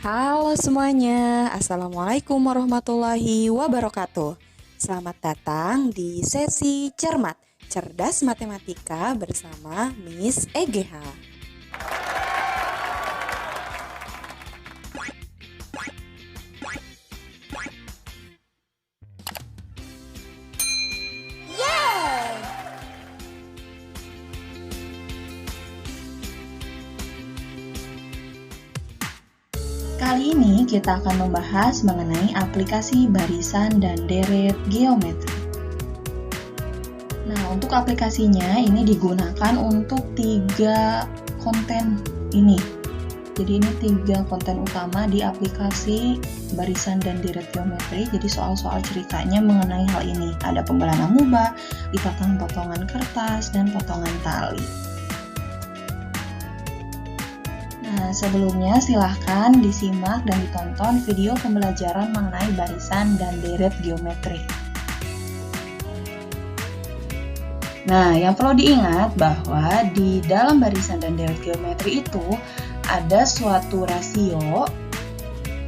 Halo semuanya, Assalamualaikum warahmatullahi wabarakatuh. Selamat datang di sesi Cermat, Cerdas Matematika bersama Miss EGH. Kali ini kita akan membahas mengenai aplikasi barisan dan deret geometri. Nah, untuk aplikasinya ini digunakan untuk 3 konten ini. Jadi ini 3 konten utama di aplikasi barisan dan deret geometri. Jadi soal-soal ceritanya mengenai hal ini. Ada pembelahan amuba, ikatan potongan kertas, dan potongan tali. Nah, sebelumnya silahkan disimak dan ditonton video pembelajaran mengenai barisan dan deret geometri. Nah, yang perlu diingat bahwa di dalam barisan dan deret geometri itu ada suatu rasio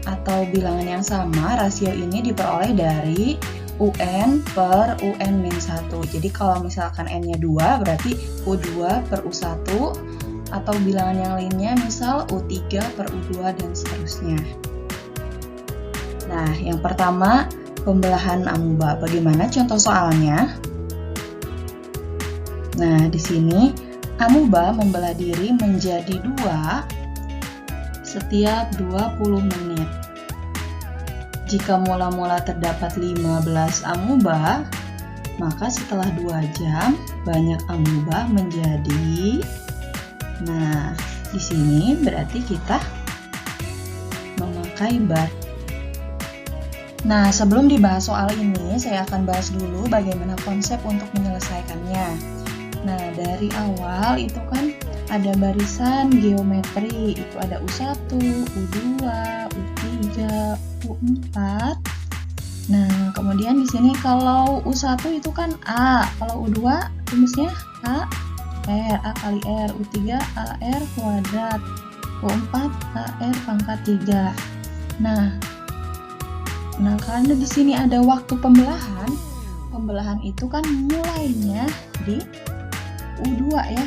atau bilangan yang sama. Rasio ini diperoleh dari UN per UN-1. Jadi kalau misalkan N-nya 2 berarti U2 per U1, atau bilangan yang lainnya misal U3 per U2 dan seterusnya. Nah, yang pertama pembelahan amuba. Bagaimana contoh soalnya? Nah, di sini amuba membelah diri menjadi 2 setiap 20 menit. Jika mula-mula terdapat 15 amuba, maka setelah 2 jam banyak amuba menjadi. Nah, di sini berarti kita memakai bar. Nah, sebelum dibahas soal ini, saya akan bahas dulu bagaimana konsep untuk menyelesaikannya. Nah, dari awal itu kan ada barisan geometri, itu ada U1, U2, U3, U4. Nah, kemudian di sini kalau U1 itu kan A, kalau U2 rumusnya A A kali R, U3 AR kuadrat, U4 AR pangkat 3. Nah karena di sini ada waktu pembelahan itu kan mulainya di U2 ya.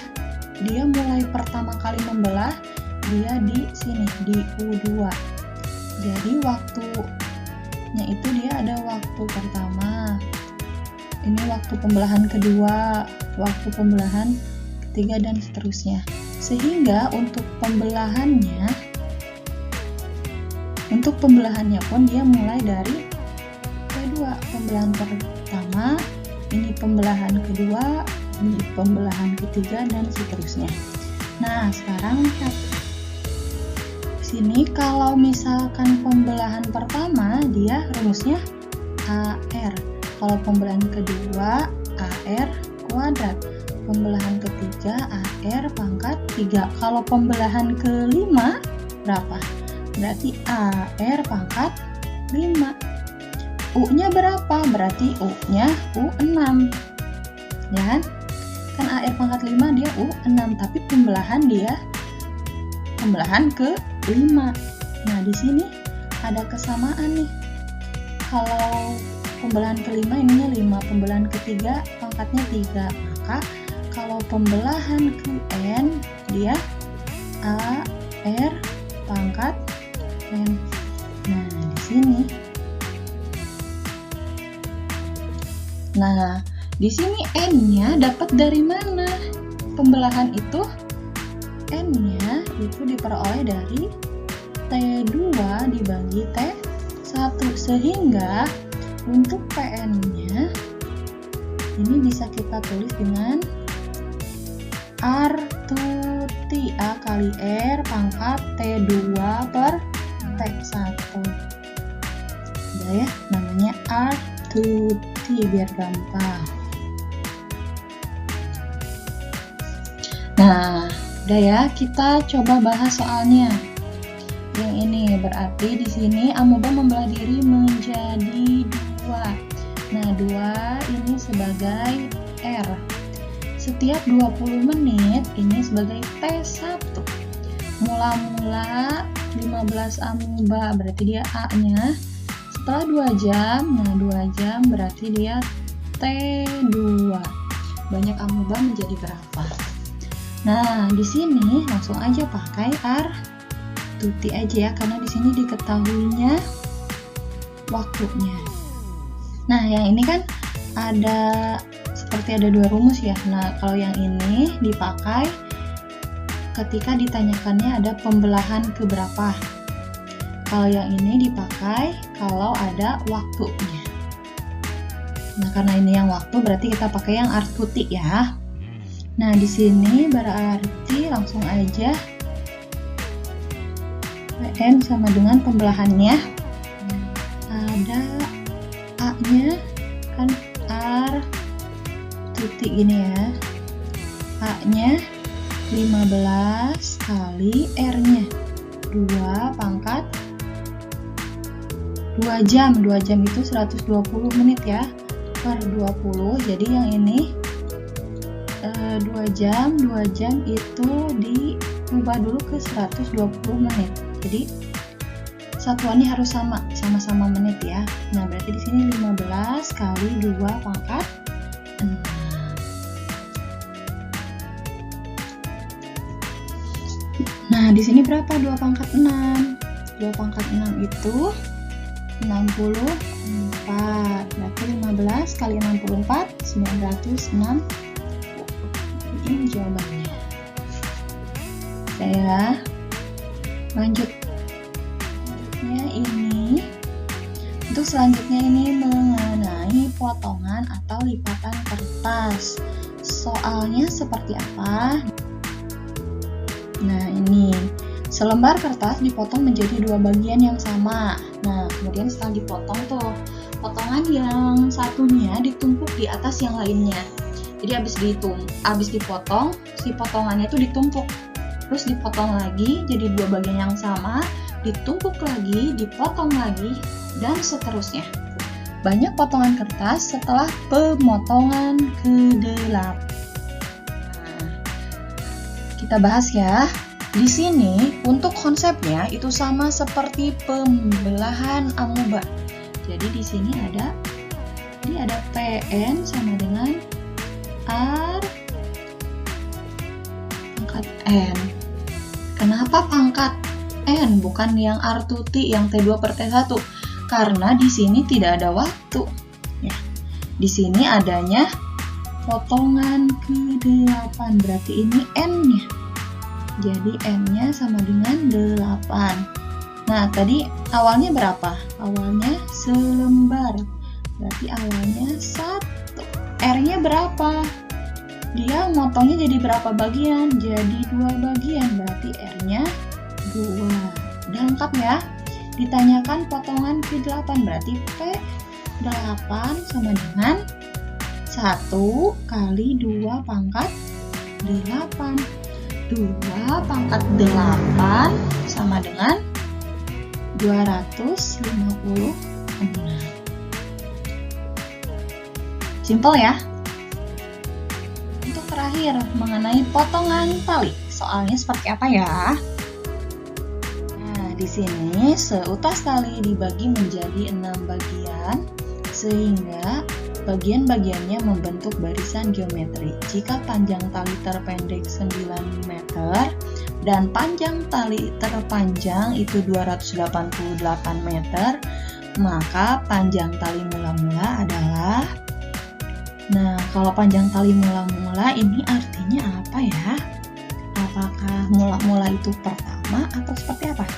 Dia mulai pertama kali membelah dia di sini di U2. Jadi waktunya itu dia ada waktu pertama. Ini waktu pembelahan kedua, waktu pembelahan ketiga dan seterusnya. Sehingga untuk pembelahannya pun dia mulai dari kedua, pembelahan pertama, ini pembelahan kedua, ini pembelahan ketiga dan seterusnya. Nah, sekarang lihat sini kalau misalkan pembelahan pertama dia rumusnya AR. Kalau pembelahan kedua AR kuadrat. Pembelahan ketiga AR pangkat 3. Kalau pembelahan kelima berapa? Berarti AR pangkat 5. U-nya berapa? Berarti U-nya U6. Ya kan AR pangkat 5 dia U6, tapi pembelahan ke-5. Nah, di sini ada kesamaan nih. Kalau pembelahan kelima ininya 5, pembelahan ketiga pangkatnya 3. Maka kalau pembelahan ke N dia AR pangkat N. Nah, di sini. Nah, di sini N-nya dapat dari mana? Pembelahan itu N-nya itu diperoleh dari T2 dibagi T1, sehingga untuk PN-nya ini bisa kita tulis dengan R2T, A kali R pangkat T2 per T1. Udah ya, namanya R2T biar gampang. Nah, udah ya, kita coba bahas soalnya. Yang ini berarti di sini amuba membelah diri menjadi 2. Nah, 2 ini sebagai R. Setiap 20 menit ini sebagai T1. Mula-mula 15 amuba, berarti dia A-nya. Setelah 2 jam, nah 2 jam berarti dia T2. Banyak amuba menjadi berapa? Nah, di sini langsung aja pakai R tuti aja ya, karena di sini diketahuinya waktunya. Nah, yang ini kan seperti ada 2 rumus ya. Nah, kalau yang ini dipakai ketika ditanyakannya ada pembelahan ke berapa. Kalau yang ini dipakai kalau ada waktunya. Nah, karena ini yang waktu berarti kita pakai yang R tuti ya. Nah, di sini berarti langsung aja Pn sama dengan pembelahannya. Ada A-nya kan R tuti gini ya. A-nya 15 kali R-nya 2 pangkat 2 jam. 2 jam itu 120 menit ya, per 20. Jadi yang ini 2 jam itu diubah dulu ke 120 menit. Jadi satuannya harus sama-sama menit ya. Nah, berarti di sini 15 kali 2 pangkat 6. Nah, di sini berapa 2 pangkat 6? 2 pangkat 6 itu 64. Berarti 15 kali 64 960. Ini jawabannya. Saya lanjut. Untuk selanjutnya ini mengenai potongan atau lipatan kertas. Soalnya seperti apa? Nah, ini selembar kertas dipotong menjadi 2 bagian yang sama. Nah, kemudian setelah dipotong tuh, potongan yang satunya ditumpuk di atas yang lainnya. Jadi habis dipotong, si potongannya itu ditumpuk. Terus dipotong lagi jadi 2 bagian yang sama, ditumpuk lagi, dipotong lagi, dan seterusnya. Banyak potongan kertas setelah pemotongan ke-8. Nah, kita bahas ya. Di sini untuk konsepnya itu sama seperti pembelahan amuba. Jadi di sini ada Pn sama dengan R pangkat N. Kenapa pangkat N bukan yang R tuti yang T2 per T1? Karena di sini tidak ada waktu. Ya. Di sini adanya potongan ke-8, berarti ini N-nya. Jadi N-nya sama dengan 8. Nah, tadi awalnya berapa? Awalnya selembar. Berarti awalnya 1. R-nya berapa? Dia motongnya jadi berapa bagian? Jadi 2 bagian. Berarti R-nya 2. Udah lengkap ya? Ditanyakan potongan ke-8, berarti P8 sama dengan 1 kali 2 pangkat 8. 2 pangkat 8 sama dengan 256. Simpel ya? Untuk terakhir, mengenai potongan tali. Soalnya seperti apa ya? Di sini seutas tali dibagi menjadi 6 bagian sehingga bagian-bagiannya membentuk barisan geometri. Jika panjang tali terpendek 9 meter dan panjang tali terpanjang itu 288 meter, maka panjang tali mula-mula adalah, nah kalau panjang tali mula-mula ini artinya apa ya? Apakah mula-mula itu pertama atau seperti apa?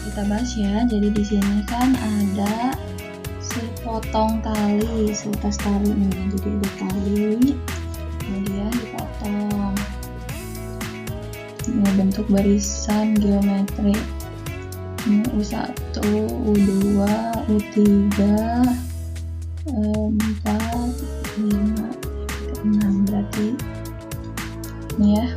Kita bahas ya. Jadi di sini kan ada sepotong tali, seutas tali ini. Jadi ada tali, kemudian dipotong. Ini bentuk barisan geometri. Ini U1, U2, U3, 4, 5, 6. Berarti ini ya.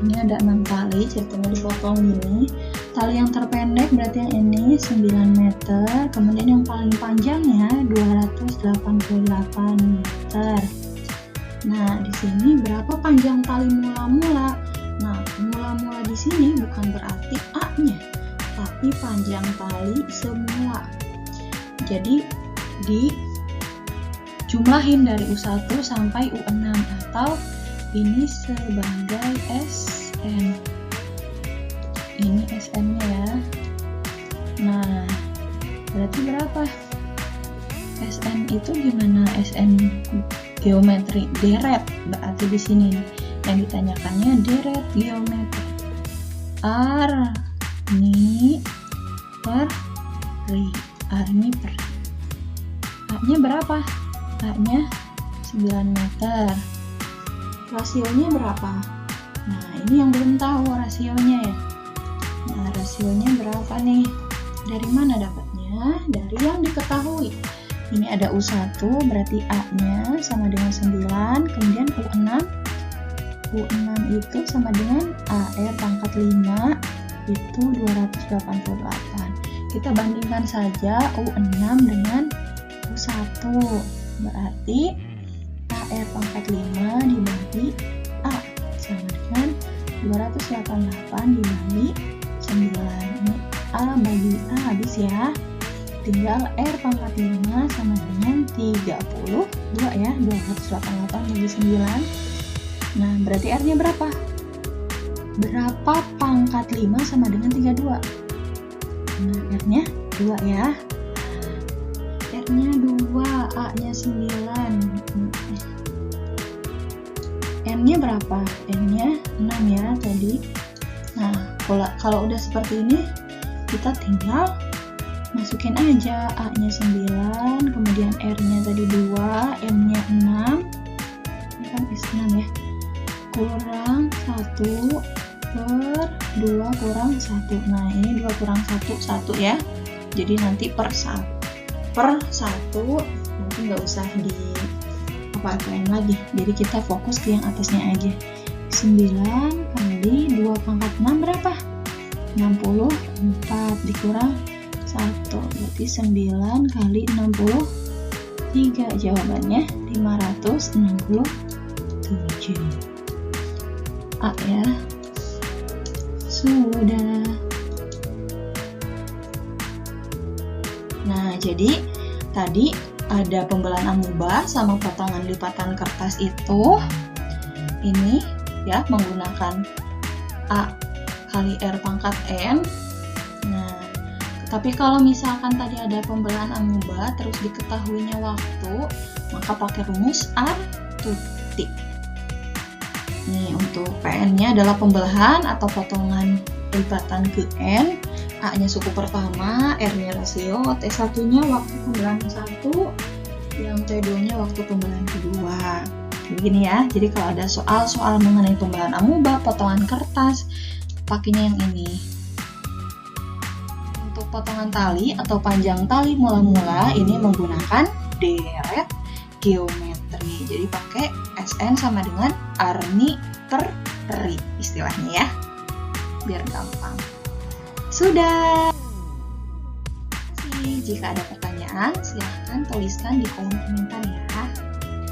Ini ada 6 tali, ceritanya dipotong gini. Tali yang terpendek berarti yang ini 9 meter, kemudian yang paling panjangnya 288 meter. Nah, di sini berapa panjang tali mula-mula? Nah, mula-mula di sini bukan berarti A-nya, tapi panjang tali semula. Jadi dijumlahin dari U1 sampai U6 atau ini sebagai SN. Ini SN-nya ya. Nah, berarti berapa? SN itu gimana? SN geometri deret. Berarti di sini yang ditanyakannya deret geometri. Arni per ri. Arni per. A-nya berapa? A-nya 9 meter. Rasionya berapa? Nah, ini yang belum tahu rasionya ya. Nah, rasionya berapa nih? Dari mana dapatnya? Dari yang diketahui. Ini ada U1, berarti A-nya sama dengan 9, kemudian U6. U6 itu sama dengan AR pangkat 5, itu 288. Kita bandingkan saja U6 dengan U1. Berarti AR pangkat 5 dibagi A sama dengan 288 dibagi 9. Ini A bagi A habis ya. Tinggal R pangkat 5 sama dengan 32 ya. 288 bagi 9. Nah, berarti R-nya berapa? Berapa pangkat 5 sama dengan 32? Nah, R-nya 2 ya. R-nya 2, A-nya 9. N-nya berapa? N-nya 6 ya tadi. Nah, kalau udah seperti ini, kita tinggal masukin aja A-nya 9, kemudian R-nya tadi 2, M-nya 6. Ini kan S6 ya. Kurang 1 per 2 kurang 1. Nah, ini 2 kurang 1, 1 ya. Jadi nanti per 1 nanti nggak usah di apa-apain lagi. Jadi kita fokus ke yang atasnya aja. 9 kali 2 pangkat 6 berapa? 64 dikurang 1. Berarti 9 kali 63. Jawabannya 567. A ya. Sudah. Nah, jadi tadi ada pembelaan amuba sama potongan lipatan kertas itu. Ini ya menggunakan A kali R pangkat N. Nah, tapi kalau misalkan tadi ada pembelaan amuba terus diketahuinya waktu, maka pakai rumus R tutik. Nih, untuk PN-nya adalah pembelahan atau potongan lipatan ke N. A-nya suku pertama, R-nya rasio, T1-nya waktu pembelahan 1, yang T2-nya waktu pembelahan kedua. Begini ya, jadi kalau ada soal-soal mengenai pembelahan amuba, potongan kertas, pakainya yang ini. Untuk potongan tali atau panjang tali mula-mula, ini menggunakan deret geometri. Jadi pakai SN sama dengan Arni per Ri istilahnya ya, biar gampang. Sudah. Jika ada pertanyaan, silahkan tuliskan di kolom komentar ya.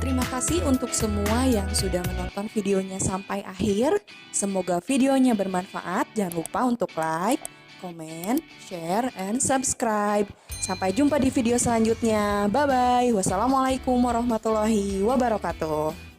Terima kasih untuk semua yang sudah menonton videonya sampai akhir. Semoga videonya bermanfaat. Jangan lupa untuk like, comment, share, and subscribe. Sampai jumpa di video selanjutnya. Bye-bye. Wassalamualaikum warahmatullahi wabarakatuh.